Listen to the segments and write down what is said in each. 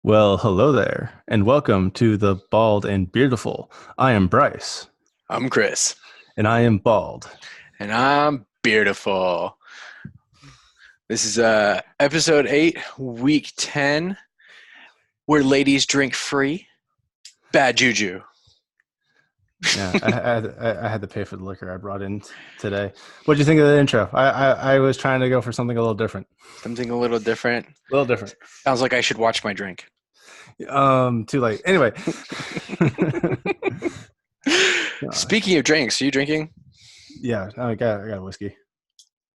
Well, hello there, and welcome to the Bald and Beautiful. I am Bryce, I'm Chris, and I am bald. and I'm beautiful. This is episode 8, week 10, where ladies drink free. Bad juju. Yeah, I had to pay for the liquor I brought in today. What do you think of the intro? I was trying to go for something a little different. Something a little different. A little different. Sounds like I should watch my drink. Too late. Anyway, Speaking of drinks, are you drinking yeah, I got whiskey.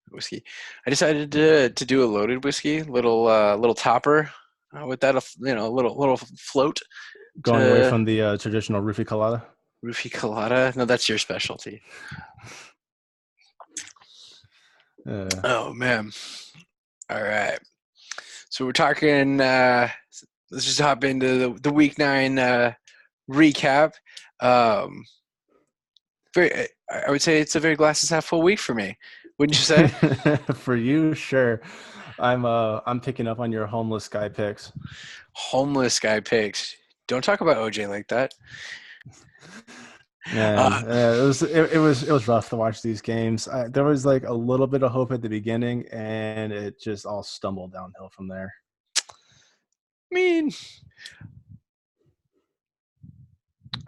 whiskey? I decided to do a loaded whiskey, little topper with that, little float Going away to from the traditional roofie colada. roofie colada. No, that's your specialty. Uh, Oh man. All right. So we're talking. Let's just hop into the week 9 recap. Um, I would say it's a very glasses half full week for me. Wouldn't you say? for you, sure. I'm picking up on your homeless guy picks. Homeless guy picks. Don't talk about OJ like that. Man, Uh, it was rough to watch these games. There was like a little bit of hope at the beginning, and it just all stumbled downhill from there. I mean,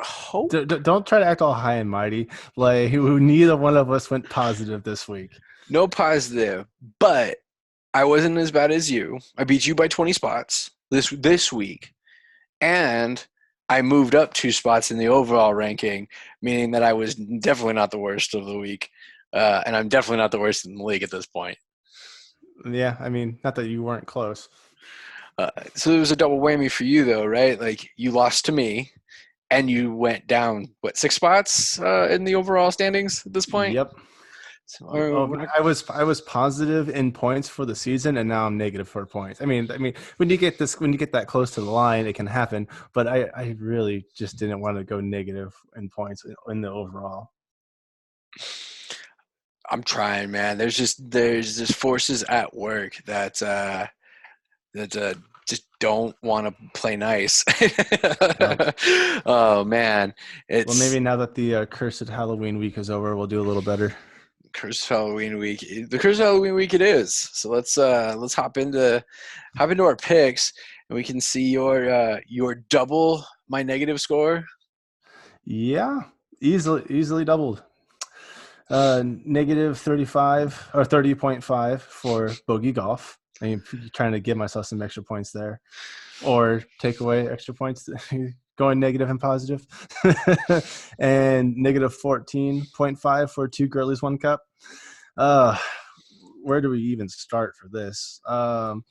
hope. Don't try to act all high and mighty. Like neither one of us went positive this week. No positive, but I wasn't as bad as you. I beat you by 20 spots this week, and I moved up 2 spots in the overall ranking, meaning that I was definitely not the worst of the week, and I'm definitely not the worst in the league at this point. Yeah, I mean, not that you weren't close. So it was a double whammy for you, though, right? Like you lost to me, and you went down what 6 spots in the overall standings at this point. Yep. So Oh, I was positive in points for the season, and now I'm negative for points. I mean, when you get that close to the line, it can happen. But I really just didn't want to go negative in points in the overall. I'm trying, man. There's just forces at work that just don't want to play nice. Yep. Oh man, Well, it's maybe now that the cursed Halloween week is over, we'll do a little better. Curse Halloween week. The Curse Halloween week it is. So let's hop into our picks, and we can see your double my negative score. Yeah, easily doubled. Negative 35 or 30.5 for bogey golf. I mean, trying to give myself some extra points there, or take away extra points, going negative and positive, and negative 14.5 for two girlies, one cup. Uh, where do we even start for this?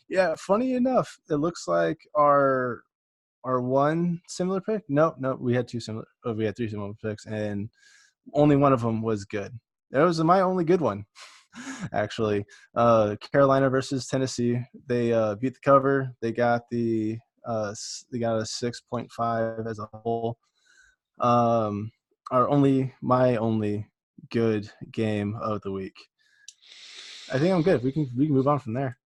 Yeah, funny enough, it looks like our one similar pick. No, we had two similar. Oh, we had three similar picks, and only one of them was good. That was my only good one, actually. Carolina versus Tennessee. They beat the cover. They got a 6.5 as a whole. Um, my only good game of the week. I think I'm good. We can move on from there.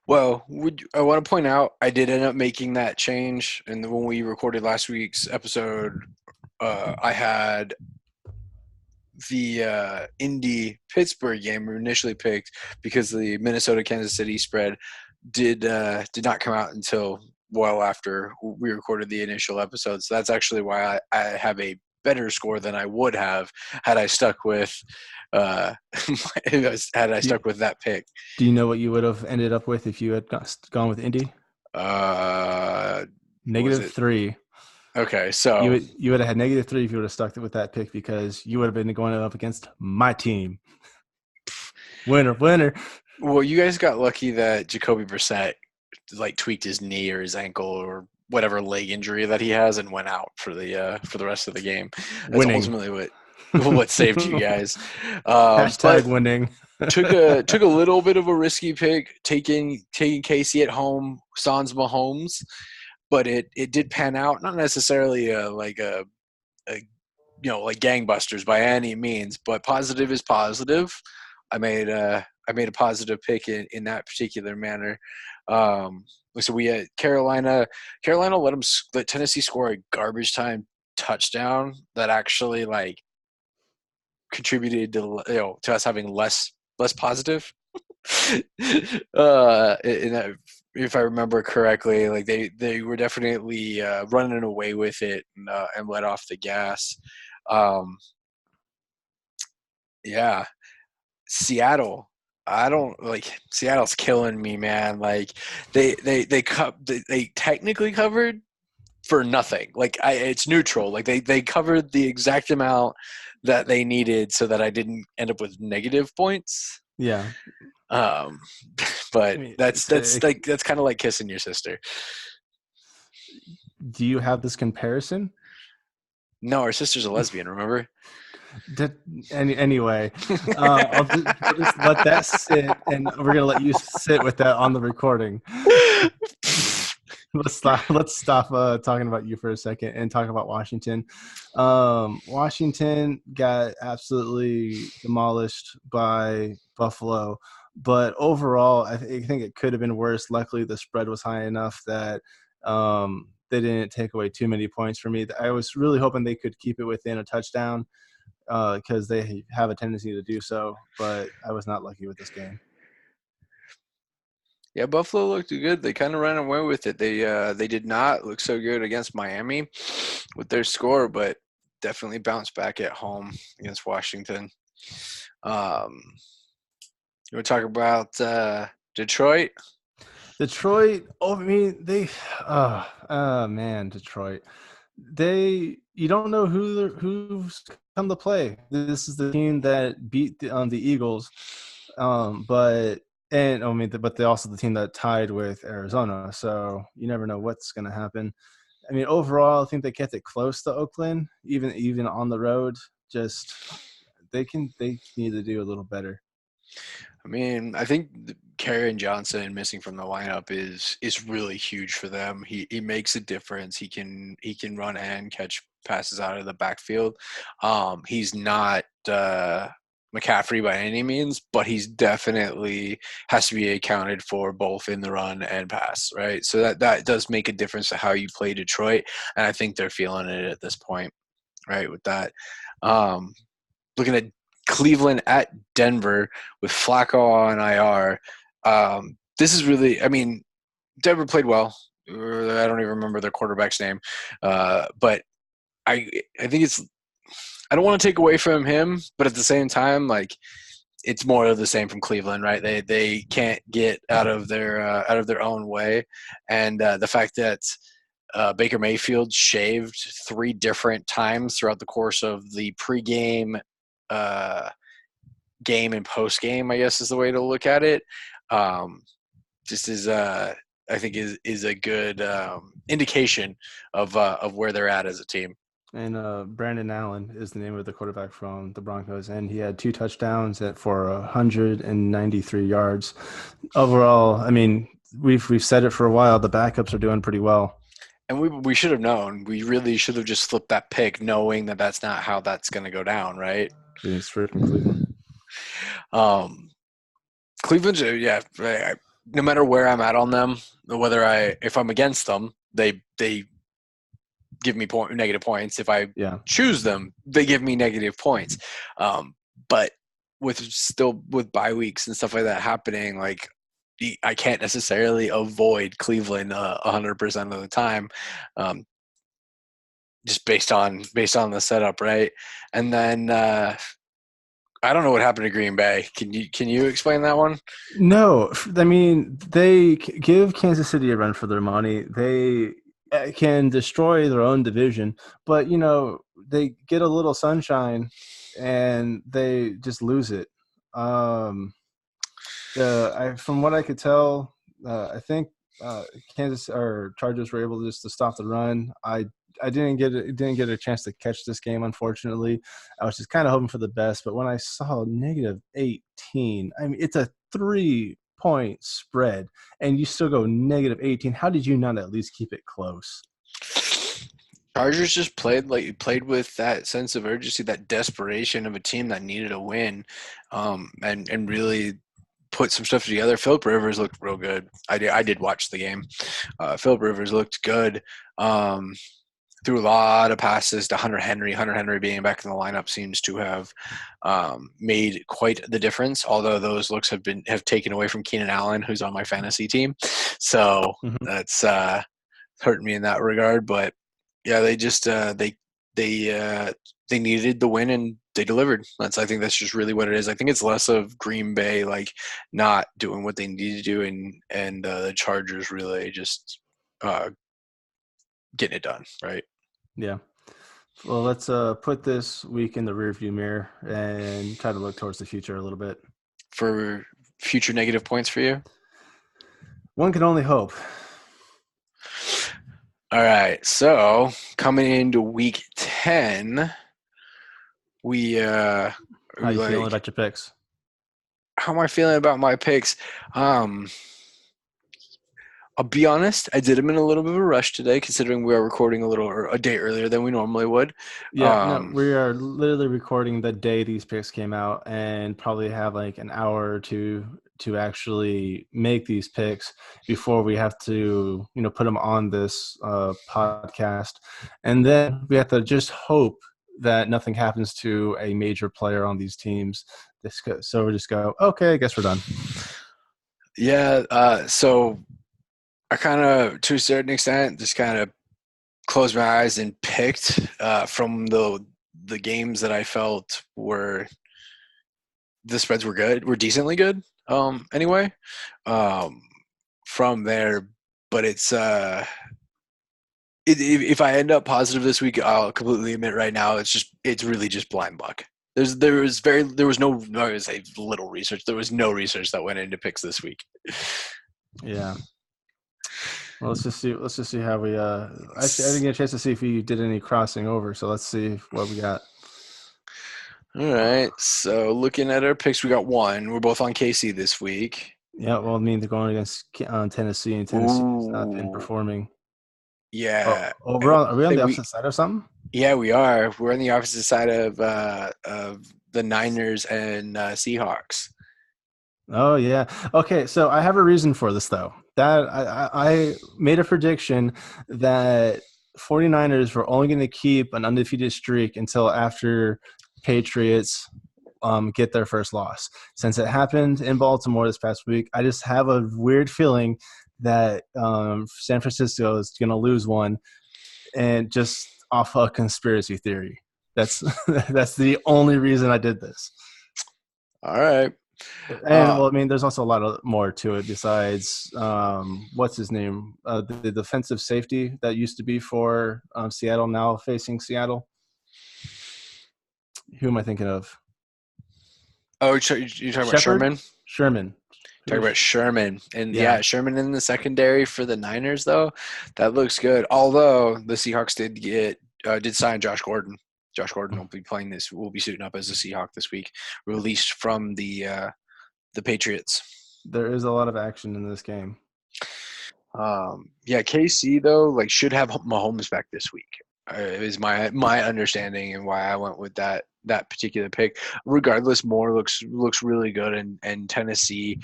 Well, I want to point out I did end up making that change, and when we recorded last week's episode, I had the Indy Pittsburgh game we initially picked because the Minnesota Kansas City spread did not come out until well after we recorded the initial episode. So that's actually why I have a better score than I would have had I stuck with uh, had I do, you, stuck with that pick. do you know what you would have ended up with if you had gone with Indy? Uh, was Negative it 3. okay? You So would you would have had negative 3 if you would have stuck with that pick because you would have been going up against my team. Winner, winner. well, you guys got lucky that Jacoby Brissett like tweaked his knee or his ankle or whatever leg injury that he has and went out for the rest of the game. That's Winning. ultimately what saved you guys. But Hashtag winning. took a little bit of a risky pick, taking Casey at home, sans Mahomes, but it did pan out. Not necessarily a like gangbusters by any means, but positive is positive. I made a positive pick in that particular manner. So we had Carolina. Carolina let Tennessee score a garbage time touchdown that actually like contributed to us having less positive. If I remember correctly, like they were definitely running away with it and let off the gas. Um, yeah, Seattle. I don't like Seattle's killing me, man. Like they technically covered for nothing. Like it's neutral. Like they covered the exact amount that they needed so that I didn't end up with negative points. Yeah. Um, I but mean, that's kind of like kissing your sister. do you have this comparison? No, our sister's a lesbian. Remember? Anyway, we'll just let that sit, and we're gonna let you sit with that on the recording. Let's stop talking about you for a second and talk about Washington. Washington got absolutely demolished by Buffalo, but overall, I think it could have been worse. Luckily, the spread was high enough that they didn't take away too many points for me. I was really hoping they could keep it within a touchdown because they have a tendency to do so, but I was not lucky with this game. Yeah, Buffalo looked good. They kind of ran away with it. They did not look so good against Miami with their score, but definitely bounced back at home against Washington. You want to talk about Detroit? Detroit, oh, I mean, man, Detroit. You don't know who's come to play. This is the team that beat the Eagles, but they're also the team that tied with Arizona. So you never know what's going to happen. I mean, overall, I think they kept it close to Oakland, even on the road. Just they need to do a little better. I mean, I think Kerryon Johnson missing from the lineup is really huge for them. He makes a difference. He can run and catch passes out of the backfield. He's not McCaffrey by any means, but he's definitely has to be accounted for both in the run and pass, right? So that does make a difference to how you play Detroit, and I think they're feeling it at this point, right? With that, looking at Cleveland at Denver with Flacco on IR. This is really, I mean, Denver played well. I don't even remember their quarterback's name, but I think I don't want to take away from him, but at the same time, like it's more of the same from Cleveland, right? They can't get out of their own way, and the fact that Baker Mayfield shaved 3 different times throughout the course of the pregame, game and post game, I guess is the way to look at it. Just is I think is a good indication of where they're at as a team. And Brandon Allen is the name of the quarterback from the Broncos, and he had 2 touchdowns for 193 yards. Overall, I mean, we've said it for a while. The backups are doing pretty well. And we should have known. We really should have just flipped that pick, knowing that that's not how that's going to go down, right? It's freaking Cleveland. Cleveland's no matter where I'm at on them, if I'm against them, they give me negative points. If I choose them, they give me negative points. But with bye weeks and stuff like that happening, like I can't necessarily avoid Cleveland 100% of the time, just based on the setup, right? And then I don't know what happened to Green Bay. Can you explain that one? No, I mean, they give Kansas City a run for their money. They can destroy their own division, but they get a little sunshine and they just lose it. From what I could tell, I think Kansas or Chargers were able just to stop the run. I didn't get a chance to catch this game, unfortunately. I was just kind of hoping for the best, but when I saw -18, I mean, it's a 3-point spread, and you still go -18. How did you not at least keep it close? Chargers just played with that sense of urgency, that desperation of a team that needed a win, and really put some stuff together. Phillip Rivers looked real good. I did watch the game. Phillip Rivers looked good. Threw a lot of passes to Hunter Henry. Hunter Henry being back in the lineup seems to have made quite the difference. Although those looks have taken away from Keenan Allen, who's on my fantasy team, so that's hurting me in that regard. But yeah, they just they needed the win and they delivered. I think that's just really what it is. I think it's less of Green Bay like not doing what they need to do, and the Chargers really just getting it done, right? Yeah. Well, let's put this week in the rearview mirror and try to look towards the future a little bit. For future negative points for you? One can only hope. All right. So coming into week 10, we How you feeling about your picks? How am I feeling about my picks? I'll be honest, I did them in a little bit of a rush today, considering we are recording a day earlier than we normally would. Yeah, no, we are literally recording the day these picks came out, and probably have like an hour or two to actually make these picks before we have to, put them on this podcast, and then we have to just hope that nothing happens to a major player on these teams. So we just go, okay, I guess we're done. Yeah. So I kind of, to a certain extent, just kind of closed my eyes and picked from the games that I felt were the spreads were good, were decently good. Anyway, from there, but it's if I end up positive this week, I'll completely admit right now it's really just blind luck. There was no, I would say little research. There was no research that went into picks this week. Yeah. Well, let's just see how we. Actually, I didn't get a chance to see if we did any crossing over. So let's see what we got. All right. So looking at our picks, we got one. We're both on KC this week. Yeah. Well, I mean, they're going against Tennessee, and Tennessee has not been performing. Yeah. Are we on the opposite side of something? Yeah, we are. We're on the opposite side of the Niners and Seahawks. Oh yeah. Okay. So I have a reason for this though. That I made a prediction that 49ers were only going to keep an undefeated streak until after Patriots get their first loss. Since it happened in Baltimore this past week, I just have a weird feeling that San Francisco is going to lose one, and just off a conspiracy theory. That's the only reason I did this. All right. And well, I mean, there's also a lot more to it besides what's his name, the defensive safety that used to be for Seattle, now facing Seattle. Who am I thinking of? Oh, you're talking about Sherman? Sherman. Talking about Sherman. And yeah, Sherman in the secondary for the Niners, though, that looks good. Although the Seahawks did sign Josh Gordon. Josh Gordon will be playing this. Will be suiting up as a Seahawk this week. Released from the Patriots. There is a lot of action in this game. Yeah, KC though, should have Mahomes back this week. Is my understanding and why I went with that particular pick. Regardless, Moore looks really good, and Tennessee's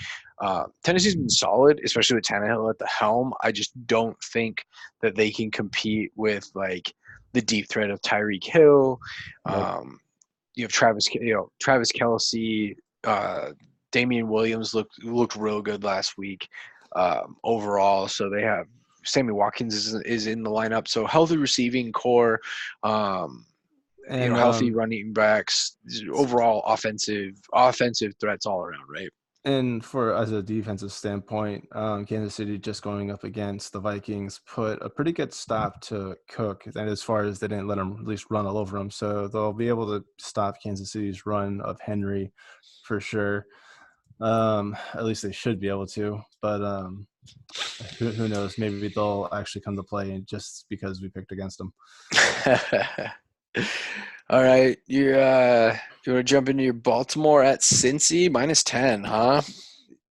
been solid, especially with Tannehill at the helm. I just don't think that they can compete with the deep threat of Tyreek Hill. Nope. You have Travis Kelce, Damian Williams looked real good last week overall. So they have Sammy Watkins is in the lineup. So healthy receiving core, healthy running backs, overall offensive threats all around, right? And as a defensive standpoint, Kansas City just going up against the Vikings put a pretty good stop to Cook. And as far as they didn't let him at least run all over him. So they'll be able to stop Kansas City's run of Henry for sure. At least they should be able to. But who knows? Maybe they'll actually come to play just because we picked against them. All right, you want to jump into your Baltimore at Cincy -10, huh?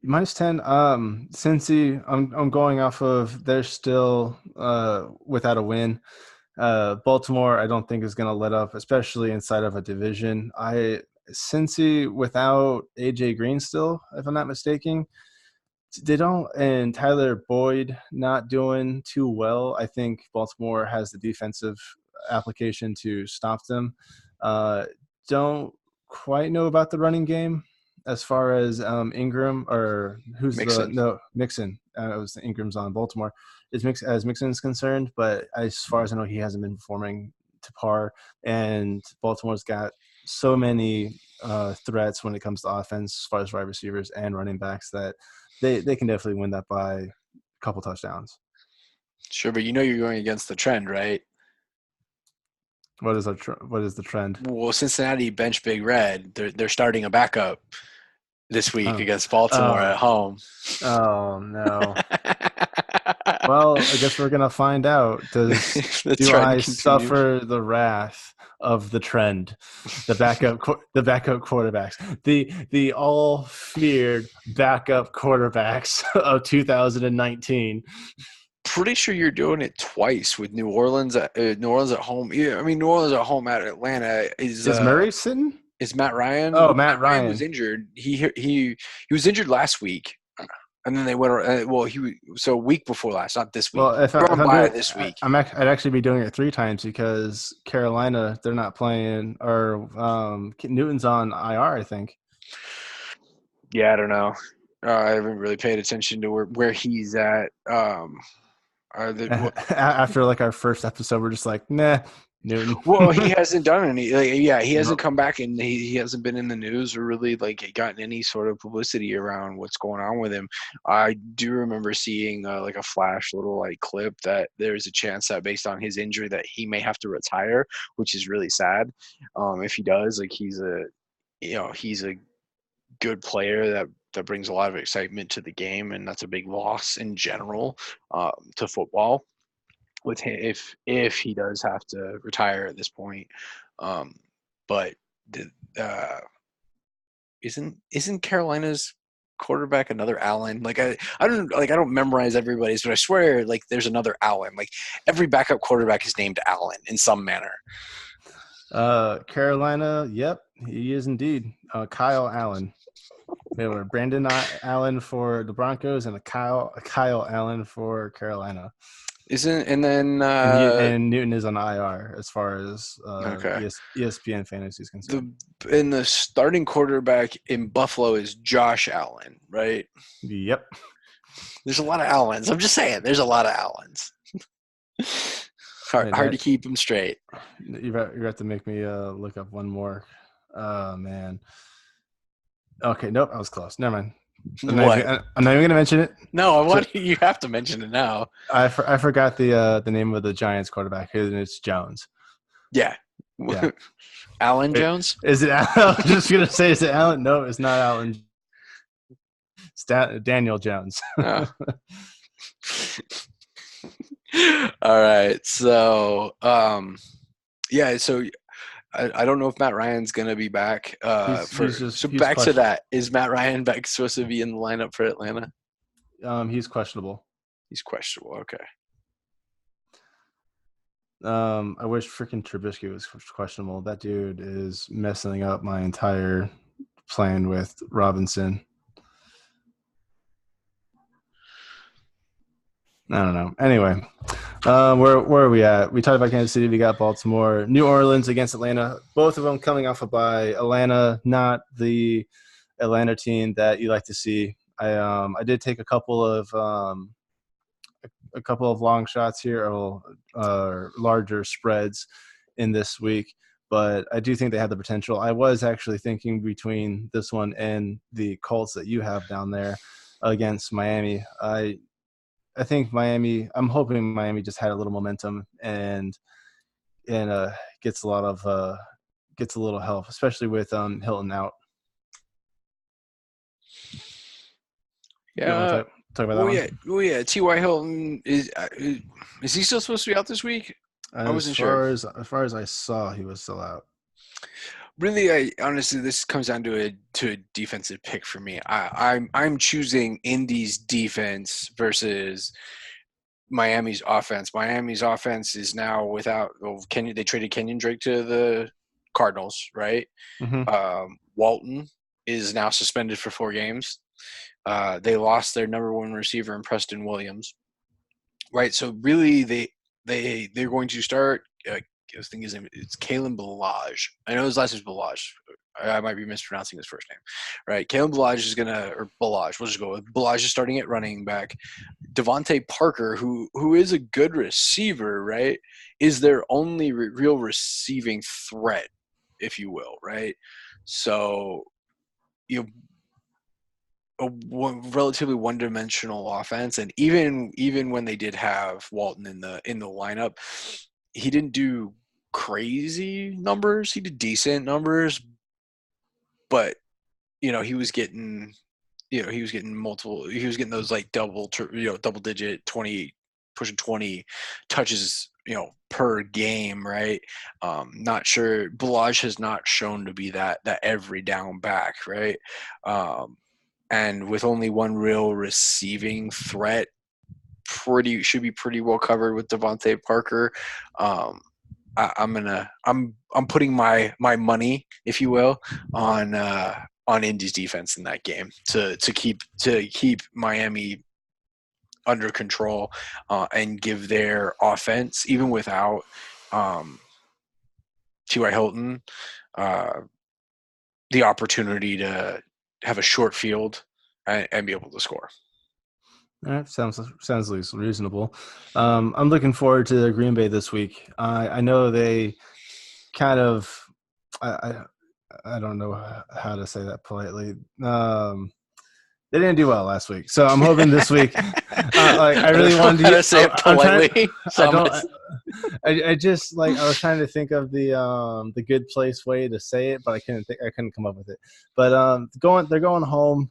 -10. Cincy, I'm going off of they're still without a win. Baltimore, I don't think is going to let up, especially inside of a division. Cincy without AJ Green still, if I'm not mistaken, they don't, and Tyler Boyd not doing too well. I think Baltimore has the defensive application to stop them. Don't quite know about the running game as far as Ingram or Mixon. Mixon. It was Ingram's on Baltimore. As Mixon's concerned, but as far as I know, he hasn't been performing to par. And Baltimore's got so many threats when it comes to offense, as far as wide receivers and running backs, that they can definitely win that by a couple touchdowns. Sure, but you're going against the trend, right? What is the trend? Well, Cincinnati bench Big Red. They're starting a backup this week Oh, against Baltimore at home. oh no. Well, I guess we're gonna find out. Do I continues. suffer the wrath of the trend? The backup quarterbacks, the all feared backup quarterbacks of 2019. Pretty sure you're doing it twice with New Orleans at home. Yeah, I mean New Orleans at home at Atlanta Is Murray sitting? Is Matt Ryan. Oh, Matt Ryan was injured. He was injured last week, and then they went. Well, so a week before last, not this week. Well, if I'm doing doing this week, I'd actually be doing it 3 times because Carolina, they're not playing, or Newton's on IR, I think. Yeah, I don't know. I haven't really paid attention to where he's at. After like our first episode, we're just like, nah, Newton. Well, he hasn't done any. He hasn't come back, and he hasn't been in the news or really gotten any sort of publicity around what's going on with him. I do remember seeing like a flash little clip that there's a chance that based on his injury that he may have to retire, which is really sad. If he does, he's a good player that brings a lot of excitement to the game, and that's a big loss in general to football. With him, if he does have to retire at this point, but isn't Carolina's quarterback another Allen? I don't memorize everybody's, but I swear there's another Allen. Every backup quarterback is named Allen in some manner. Carolina, yep, he is indeed. Kyle Allen. They were Brandon Allen for the Broncos and Kyle Allen for Carolina. And Newton is on IR as far as ESPN fantasy is concerned. The starting quarterback in Buffalo is Josh Allen, right? Yep. There's a lot of Allens. I'm just saying, there's a lot of Allens. Hard to keep them straight. You have to make me look up one more. Oh man. Okay, nope, I was close. Never mind. I'm not even going to mention it. No, you have to mention it now. I forgot the name of the Giants quarterback, and it's Jones. Yeah. Allen Jones? Is it Allen? I was just going to say, is it Allen? No, it's not Allen. It's Daniel Jones. Oh. All right. So, so I don't know if Matt Ryan's going to be back. To that, is Matt Ryan back supposed to be in the lineup for Atlanta? He's questionable. He's questionable. Okay. I wish freaking Trubisky was questionable. That dude is messing up my entire plan with Robinson. I don't know. Anyway, where are we at? We talked about Kansas City. We got Baltimore. New Orleans against Atlanta. Both of them coming off a bye. Atlanta, not the Atlanta team that you like to see. I did take a couple of long shots here, or larger spreads in this week, but I do think they have the potential. I was actually thinking between this one and the Colts that you have down there against Miami. I think Miami. I'm hoping Miami just had a little momentum and gets a little help, especially with Hilton out. Yeah. Talk about that one? Oh yeah. T.Y. Hilton is he still supposed to be out this week? I wasn't sure. As far as I saw, he was still out. Really, honestly, this comes down to a defensive pick for me. I'm choosing Indy's defense versus Miami's offense. Miami's offense is now without Kenyon. They traded Kenyon Drake to the Cardinals, right? Mm-hmm. Walton is now suspended for 4 games. They lost their number 1 receiver in Preston Williams, right? So really, they're going to start. I think his name it's Kalen Balaj. I know his last name is Balaj. I might be mispronouncing his first name, right? Kalen Balaj is gonna, or Balaj. We'll just go with Balaj is starting at running back. Devontae Parker, who is a good receiver, right, is their only real receiving threat, if you will, right? So you know, relatively one-dimensional offense, and even when they did have Walton in the lineup, he didn't do crazy numbers. He did decent numbers, but he was getting multiple. He was getting those like double digit 20, pushing 20 touches per game, right? Not sure. Balaj has not shown to be that every down back, right? And with only one real receiving threat, should be pretty well covered with Devontae Parker. I'm putting my money, if you will, on Indy's defense in that game to keep Miami under control and give their offense, even without T.Y. Hilton, the opportunity to have a short field and be able to score. All right, sounds reasonable. I'm looking forward to Green Bay this week. I know they kind of, I don't know how to say that politely. They didn't do well last week, so I'm hoping this week. I really wanted to say it politely. I just I was trying to think of the good place way to say it, but I couldn't come up with it. But they're going home.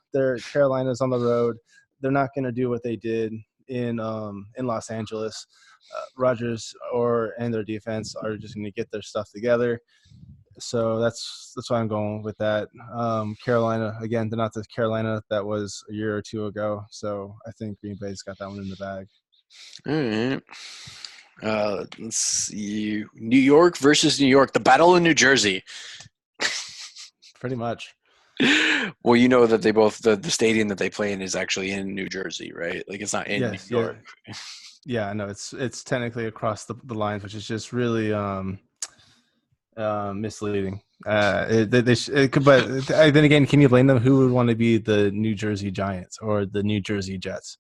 Carolina's on the road. They're not going to do what they did in Los Angeles. Rodgers and their defense are just going to get their stuff together. So that's why I'm going with that. Carolina, again, they're not the Carolina that was a year or two ago. So I think Green Bay's got that one in the bag. All right. Let's see. New York versus New York, the battle in New Jersey. Pretty much. Well, you know that they both the stadium that they play in is actually in New Jersey, right? Like it's not in New York. Yeah, no, it's technically across the lines, which is just really misleading. But then again, can you blame them? Who would want to be the New Jersey Giants or the New Jersey Jets?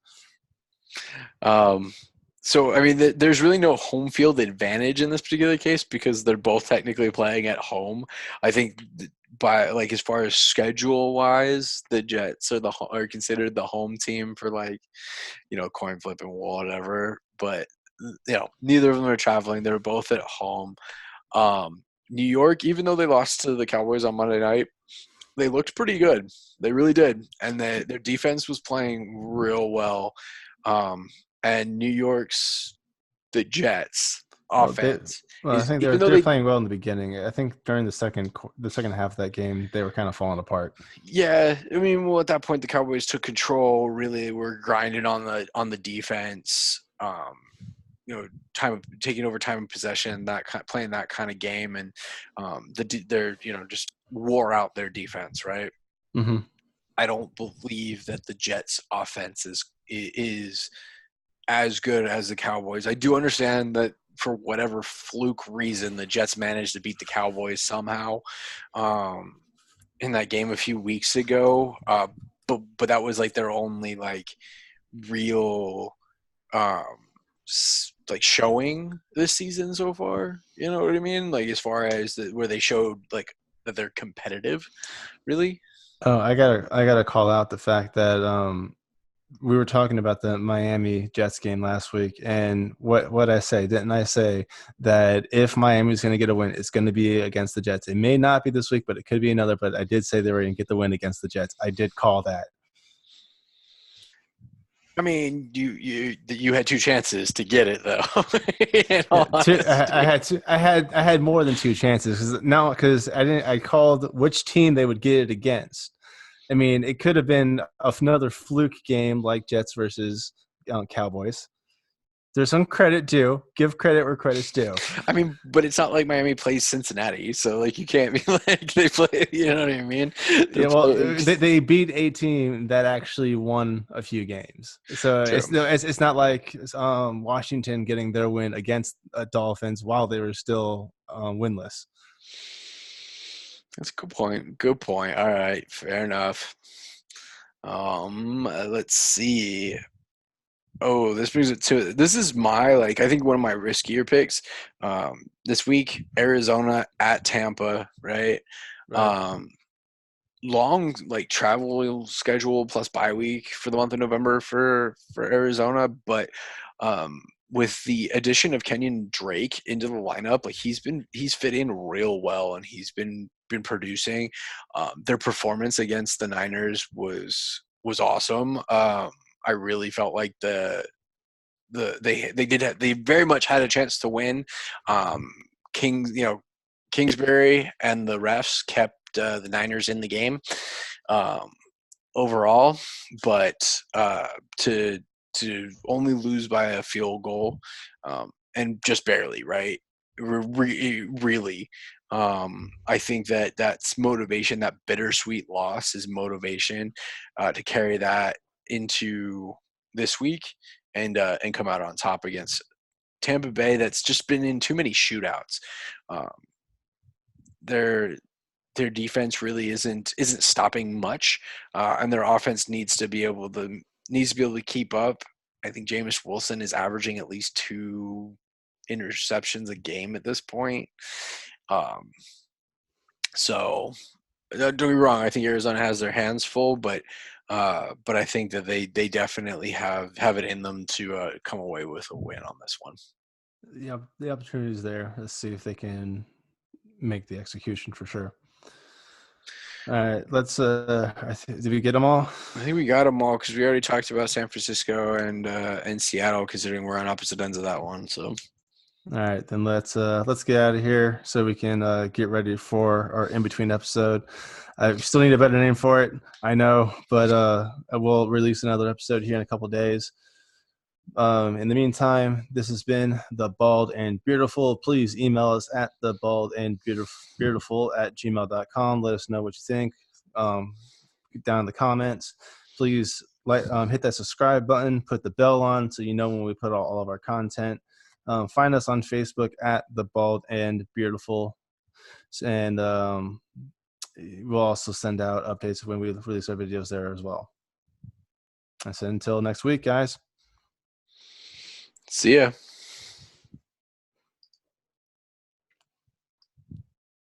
So I mean, there's really no home field advantage in this particular case because they're both technically playing at home. I think by as far as schedule wise, the Jets are considered the home team for coin flip and whatever. But neither of them are traveling. They're both at home. New York, even though they lost to the Cowboys on Monday night, they looked pretty good. They really did, and their defense was playing real well. And New York's the Jets offense. I think they're playing well in the beginning. I think during the second half of that game, they were kind of falling apart. Yeah, I mean, at that point, the Cowboys took control. Really, were grinding on the defense. Taking over time of possession, playing that kind of game, and they're just wore out their defense, right? Mm-hmm. I don't believe that the Jets' offense is as good as the Cowboys. I do understand that for whatever fluke reason, the Jets managed to beat the Cowboys somehow in that game a few weeks ago. But that was their only real showing this season so far. You know what I mean? As far as where they showed that they're competitive, really. Oh, I gotta call out the fact that we were talking about the Miami Jets game last week, and what I say, didn't I say that if Miami's going to get a win, it's going to be against the Jets? It may not be this week, but it could be another. But I did say they were going to get the win against the Jets. I did call that. I mean, you had 2 chances to get it though. I had more than 2 chances because I called which team they would get it against. I mean, it could have been another fluke game like Jets versus Cowboys. There's some credit due. Give credit where credit's due. I mean, but it's not like Miami plays Cincinnati, so like you can't be like they play. You know what I mean? Yeah, well, they beat a team that actually won a few games, so it's not like Washington getting their win against Dolphins while they were still winless. That's a good point. Good point. All right, fair enough. Let's see. Oh, this brings it to this is my like I think one of my riskier picks. This week, Arizona at Tampa, right? Right. Long like travel schedule plus bye week for the month of November for Arizona, but with the addition of Kenyon Drake into the lineup, like he's fit in real well and he's been producing. Their performance against the Niners was awesome. I really felt like they very much had a chance to win. Kingsbury and the refs kept the Niners in the game overall, but to only lose by a field goal and just barely, right? Really, I think that's motivation. That bittersweet loss is motivation to carry that into this week and come out on top against Tampa Bay. That's just been in too many shootouts. Um, their their defense really isn't stopping much, and their offense needs to be able to keep up. I think Jameis Wilson is averaging at least 2 interceptions a game at this point. Um, so don't get me wrong. I think Arizona has their hands full, but I think that they definitely have it in them to come away with a win on this one. Yeah, the opportunity is there. Let's see if they can make the execution for sure. All right, let's. Did we get them all? I think we got them all because we already talked about San Francisco and Seattle, considering we're on opposite ends of that one. So, all right, then let's get out of here so we can get ready for our in between episode. I still need a better name for it, I know, but I will release another episode here in a couple days. In the meantime, this has been The Bald and Beautiful. Please email us at theballandbeautiful@gmail.com. Let us know what you think down in the comments. Please hit that subscribe button, put the bell on so you know when we put out all of our content. Find us on Facebook at The Bald and Beautiful. And we'll also send out updates when we release our videos there as well. I said until next week, guys. see ya.